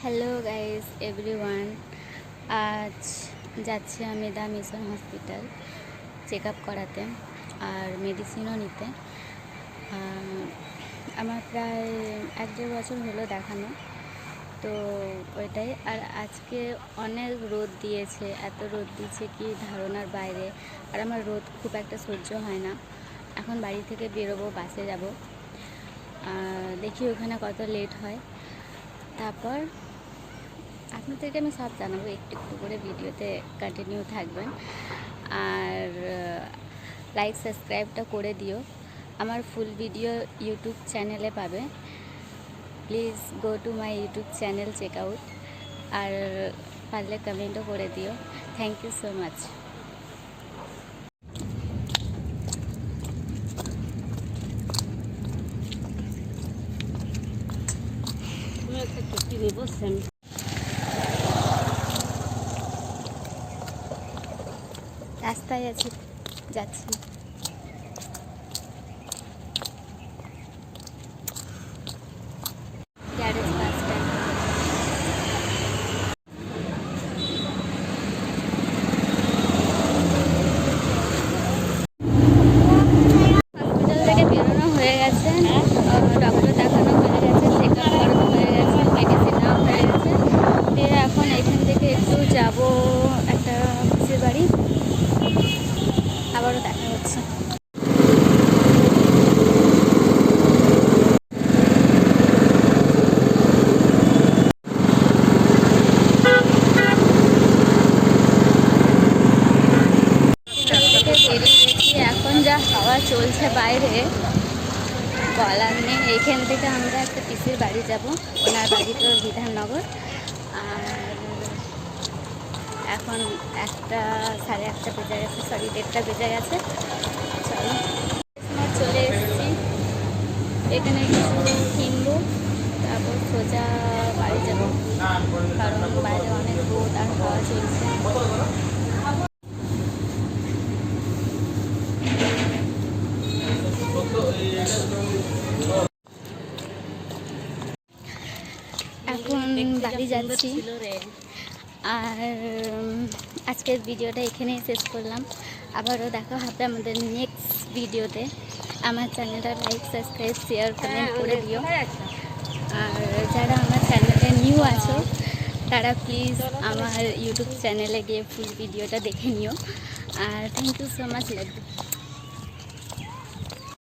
Hello guys everyone. আজ যাচ্ছি আমি দা মিশন হসপিটাল চেক আপ করাতে আর মেডিসিনও নিতে। আমার প্রায় 1-1.5 বছর হলো দেখানো, তো ওইটাই। আর আজকে অনেক রোদ দিয়েছে, এত রোদ দিয়েছে কি ধারণার বাইরে। আর আমার রোদ খুব একটা সহ্য হয় না। এখন বাড়ি থেকে বেরোবো, বাসে যাব, দেখি ওখানে কত লেট হয়। তারপর আপনাদেরকে আমি সব জানাবো, একটু একটু করে ভিডিওতে কন্টিনিউ থাকবেন। আর লাইক সাবস্ক্রাইবটা করে দিও। আমার ফুল ভিডিও ইউটিউব চ্যানেলে পাবে। Please go to my YouTube channel, check out. আর পারলে কমেন্টও করে দিও। Thank you so much. রাস্তায় আছি, যাচ্ছি। Garage bus stand. হসপিটাল থেকে বেরোনো হয়ে গেছে, ডক্টর দেখানো হয়ে গেছে, চেক আপ করানো হয়ে গেছে, মেডিসিন নেওয়া হয়ে গেছে। দিয়ে এখন এখান থেকে একটু যাব একটা পিসির বাড়ি। আবারও দেখা হচ্ছে। এখন যা হাওয়া চলছে বাইরে, বলার নেই। এইখান থেকে আমরা একটা পিসির বাড়ি যাব, ওনার বাড়ি তো বিধাননগর। আর এখন 1:30 বেজে গেছে, 1:30 বেজে গেছে। চলো, চলে এসেছি। এখানে কিছু কিনবো, তারপর সোজা বাড়ি যাবো, কারণ বাইরে অনেক রোদ আর হাওয়া চলছে। এখন বাড়ি যাচ্ছি। আর আজকের ভিডিওটা এখানেই শেষ করলাম। আবারও দেখা হবে আমাদের নেক্সট ভিডিওতে। আমার চ্যানেলটা লাইক সাবস্ক্রাইব শেয়ার কমেন্ট করে দিও। আর যারা আমার চ্যানেলে নিউ আছো তারা প্লিজ আমার ইউটিউব চ্যানেলে গিয়ে ফুল ভিডিওটা দেখে নিও। আর থ্যাংক ইউ সো মাচ।